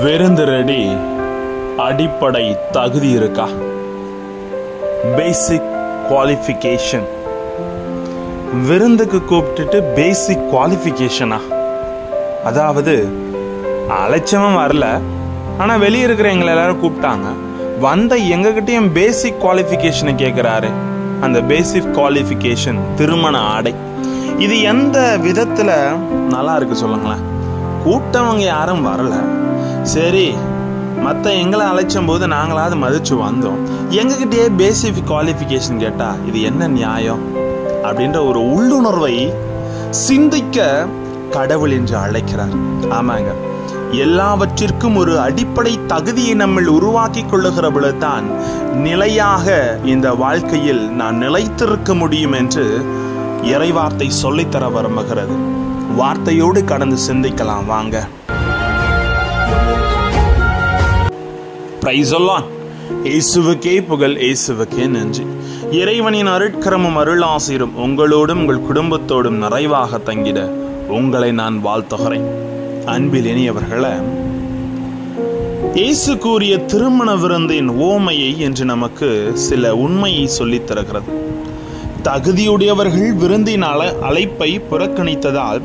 விருந்து ரெடி, அடிப்படை தகுதி இருக்கா? பேசிக் குவாலிஃபிகேஷன். விருந்துக்கு கூப்பிட்டுட்டு பேசிக் குவாலிஃபிகேஷனா? அதாவது அலட்சியமும் வரல, ஆனா வெளியே இருக்கிற எங்களை எல்லாரும் கூப்பிட்டாங்க, வந்த எங்ககிட்டயும் பேசிக் குவாலிஃபிகேஷனை கேட்கிறாரு. அந்த பேசிக் குவாலிஃபிகேஷன் திருமண ஆடை. இது எந்த விதத்துல நல்லா இருக்கு சொல்லுங்களேன்? கூட்டவங்க யாரும் வரல, சரி மற்ற எங்களை அழைச்சும் போது நாங்களாவது மதிச்சு வந்தோம், எங்ககிட்டயே பேசிக் குவாலிஃபிகேஷன் கேட்டா இது என்ன நியாயம் அப்படின்ற ஒரு உள்ளுணர்வை சிந்திக்க கடவுள் என்று அழைக்கிறார். ஆமாங்க, எல்லாவற்றிற்கும் ஒரு அடிப்படை தகுதியை நம்ம உருவாக்கி கொள்ளுகிற பொழுதுதான் நிலையாக இந்த வாழ்க்கையில் நான் நிலைத்திருக்க முடியும் என்று இறைவார்த்தை சொல்லித்தர விரும்புகிறது. வார்த்தையோடு கடந்து சிந்திக்கலாம் வாங்க. Praise the Lord. இயேசுவுக்கே புகழ், இயேசுவுக்கே நன்றி. இறைவனின் அருட்கரமும் அருளாசிரும் உங்களோடும் உங்கள் குடும்பத்தோடும் நிறைவாக தங்கிட உங்களை நான் வாழ்த்துகிறேன். அன்பில் இனியவர்களே, இயேசு கூறிய திருமண விருந்தின் ஓமையை என்று நமக்கு சில உண்மையை சொல்லித் தருகிறது. தகுதியுடையவர்கள் விருந்தின் அழைப்பை புறக்கணித்ததால்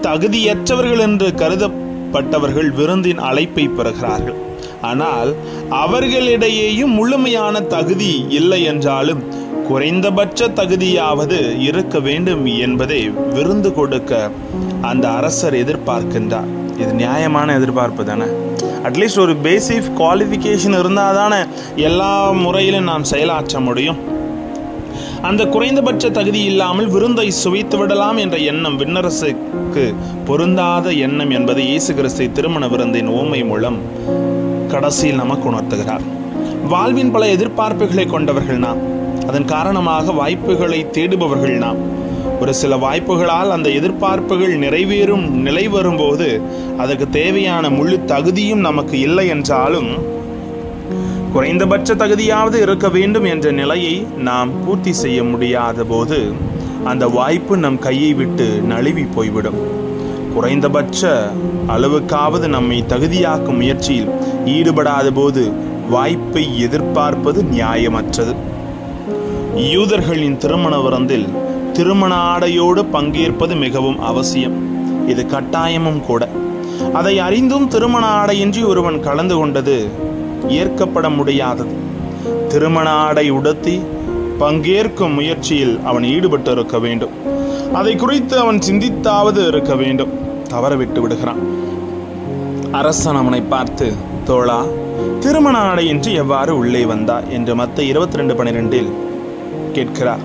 தகுதியற்றவர்கள் என்று கருதப்பட்டவர்கள் விருந்தின் அழைப்பை பெறுகிறார்கள். ஆனால் அவர்களிடையேயும் முழுமையான தகுதி இல்லை என்றாலும் குறைந்தபட்ச தகுதியாவது இருக்க வேண்டும் என்பதை விருந்து கொடுக்க அந்த அரசர் எதிர்பார்க்கின்றார். இது நியாயமான எதிர்பார்ப்பு தானே? அட்லீஸ்ட் ஒரு பேசிக் குவாலிஃபிகேஷன் இருந்தால் தானே எல்லா முறையிலும் நாம் செயலாற்ற முடியும். அந்த குறைந்தபட்ச தகுதி இல்லாமல் விருந்தை சுவைத்து விடலாம் என்ற எண்ணம் விண்ணரசுக்கு பொருந்தாத எண்ணம் என்பதை இயேசு கிறிஸ்து திருமண விருந்தின் ஓமை மூலம் கடைசியில் நமக்கு உணர்த்துகிறார். வாழ்வின் பல எதிர்பார்ப்புகளை கொண்டவர்கள் நாம். அதன் காரணமாக வாய்ப்புகளை தேடுபவர்கள் நாம். ஒரு சில வாய்ப்புகளால் அந்த எதிர்பார்ப்புகள் நிறைவேறும் நிலை வரும்போது அதற்கு தேவையான முழு தகுதியும் நமக்கு இல்லை என்றாலும் குறைந்தபட்ச தகுதியாவது இருக்க வேண்டும் என்ற நிலையை நாம் பூர்த்தி செய்ய முடியாத போது அந்த வாய்ப்பு நம் கையை விட்டு நழுவி போய்விடும். குறைந்தபட்ச அளவுக்காவது நம்மை தகுதியாக்கும் முயற்சியில் ஈடுபடாத போது வாய்ப்பை எதிர்பார்ப்பது நியாயமற்றது. யூதர்களின் திருமண விருந்தில் திருமண ஆடையோடு பங்கேற்பது மிகவும் அவசியம். இது கட்டாயமும் கூட. அதை அறிந்தும் திருமண ஆடையின்றி ஒருவன் கலந்து கொண்டது ஏற்கப்பட முடியாதது. திருமண ஆடை உடுத்தி பங்கேற்கும் முயற்சியில் அவன் ஈடுபட்டு இருக்க வேண்டும். அதை குறித்து அவன் சிந்தித்தாவது இருக்க வேண்டும். தவற விட்டு விடுகிறான். அரசன் அவனை பார்த்து, தோழா, திருமண ஆடையின்றி எவ்வாறு உள்ளே வந்தா என்று மத்தேயு 22:12 கேட்கிறார்.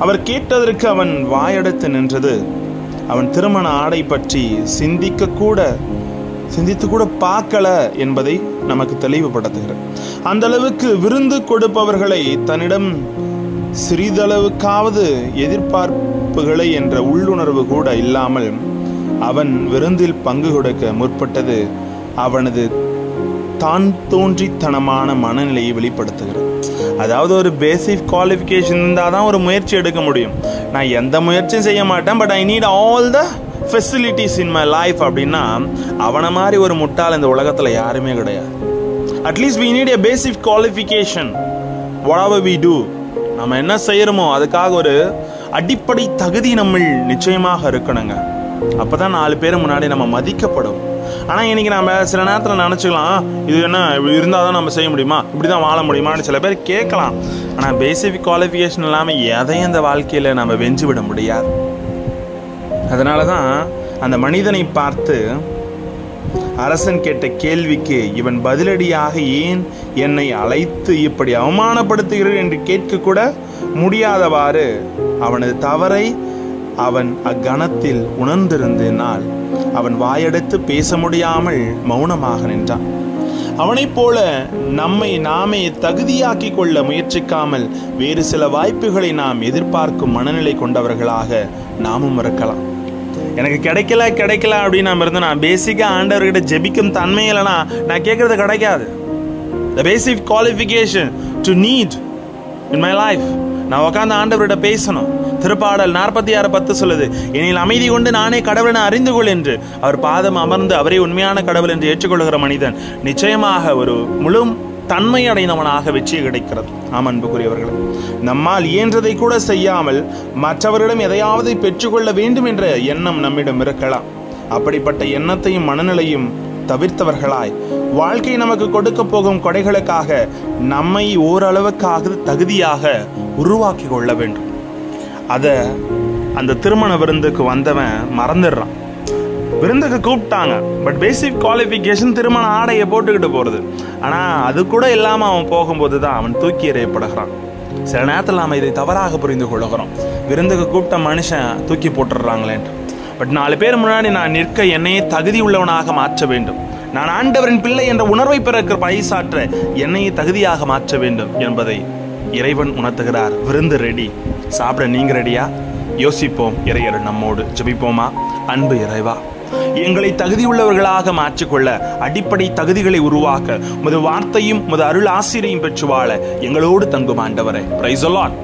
அவர் கேட்டதற்கு அவன் வாயடைத்து நின்றது. அவன் திருமண ஆடை பற்றி சிந்தித்து கூட பார்க்கல என்பதை நமக்கு தெளிவுபடுத்துகிறார். அந்த அளவுக்கு விருந்து கொடுப்பவர்களை தன்னிடம் சிறிதளவுக்காவது எதிர்பார்ப்புகளை என்ற உள்ளுணர்வு கூட இல்லாமல் அவன் விருந்தில் பங்கு கொடுக்க முற்பட்டது அவனது தான் தோன்றித்தனமான மனநிலையை வெளிப்படுத்துகிறது. அதாவது ஒரு பேசிக் குவாலிஃபிகேஷன் இருந்தால் தான் ஒரு முயற்சி எடுக்க முடியும். நான் எந்த முயற்சியும் செய்ய மாட்டேன், but I need all the facilities in my life அப்படின்னா அவனை மாதிரி ஒரு முட்டாள் இந்த உலகத்தில் யாருமே கிடையாது. At least we need a basic qualification whatever we do. நம்ம என்ன செய்யறோமோ அதுக்காக ஒரு அடிப்படை தகுதி நம்ம நிச்சயமாக இருக்கணுங்க. அப்பதான் 4 பேர் முன்னாடி நம்ம மதிக்கப்படும். ஆனால் இன்னைக்கு நம்ம சில நேரத்தில் நினச்சிக்கலாம், இது என்ன இருந்தால் தான் நம்ம செய்ய முடியுமா, இப்படி தான் வாழ முடியுமான்னு சில பேர் கேட்கலாம். ஆனால் பேசிக் குவாலிஃபிகேஷன் இல்லாமல் எதையும் இந்த வாழ்க்கையில் நம்ம வெஞ்சு விட முடியாது. அதனால தான் அந்த மனிதனை பார்த்து அரசன் கேட்ட கேள்விக்கு இவன் பதிலடியாக ஏன் என்னை அழைத்து இப்படி அவமானப்படுத்துகிறீர் என்று கேட்க கூட முடியாதவாறு அவனது தவறை அவன் அக்கணத்தில் உணர்ந்திருந்தனால் அவன் வாயெடுத்து பேச முடியாமல் மௌனமாக நின்றான். அவனைப் போல நம்மை நாமே தகுதியாக்கி கொள்ள முயற்சிக்காமல் வேறு சில வாய்ப்புகளை நாம் எதிர்பார்க்கும் மனநிலை கொண்டவர்களாக நாமும் இருக்கலாம். எனக்கு கிடைக்கல அப்படின்னு நாம் இருந்தா, நான் பேசிக்கா ஆண்டவர்கிட்ட ஜெபிக்கும் தன்மை இல்லைனா நான் கேட்கறது கிடைக்காது. The basic qualification to need in my life, நான் உட்காந்து ஆண்டவர்கிட்ட பேசணும். திருப்பாடல் 46:10 சொல்லுது, எனில் அமைதி கொண்டு நானே கடவுளை அறிந்து கொள் என்று. அவர் பாதம் அமர்ந்து அவரே உண்மையான கடவுள் என்று ஏற்றுக்கொள்கிற மனிதன் நிச்சயமாக ஒரு முழு தன்மை அடைந்தவனாக வெற்றி கிடைக்கிறது. ஆம் அன்புக்குரியவர்களே, நம்மால் இயன்றதை கூட செய்யாமல் மற்றவரிடம் எதையாவது பெற்றுக்கொள்ள வேண்டும் என்ற எண்ணம் நம்மிடம் இருக்கலாம். அப்படிப்பட்ட எண்ணத்தையும் மனநிலையும் தவிர்த்தவர்களாய் வாழ்க்கை நமக்கு கொடுக்க போகும் கொடைகளுக்காக நம்மை ஓரளவுக்காக தகுதியாக உருவாக்கி கொள்ள வேண்டும். அந்த திருமண விருந்துக்கு வந்தவன் மறந்துடுறான். விருந்துக்கு கூப்பிட்டாங்க, பட் பேசிக் குவாலிஃபிகேஷன் திருமண ஆடையை போட்டுக்கிட்டு போகிறது. ஆனால் அது கூட இல்லாமல் அவன் போகும்போது தான் அவன் தூக்கி எறியப்படுகிறான். சில நேரத்தில் நாம் இதை தவறாக புரிந்து கொள்கிறோம். விருந்துக்கு கூப்பிட்ட மனுஷன் தூக்கி போட்டுடுறாங்களேன்ட்டு. பட் 4 பேர் முன்னாடி நான் நிற்க என்னையே தகுதி உள்ளவனாக மாற்ற வேண்டும். நான் ஆண்டவரின் பிள்ளை என்ற உணர்வை பிறக்க பறைசாற்ற என்னையே தகுதியாக மாற்ற வேண்டும் என்பதை இறைவன் உணர்த்துகிறார். விருந்து ரெடி, சாப்பிட நீங்க ரெடியா? யோசிப்போம். இறையர் நம்மோடு. ஜெபிப்போமா? அன்பு இறைவா, எங்களை தகுதியுள்ளவர்களாக மாற்றிக்கொள்ள அடிப்படை தகுதிகளை உருவாக்க உமது வார்த்தையும் உமது அருள் ஆசிரியையும் பெற்று வாழ எங்களோடு தங்கும் ஆண்டவரே. Praise the Lord.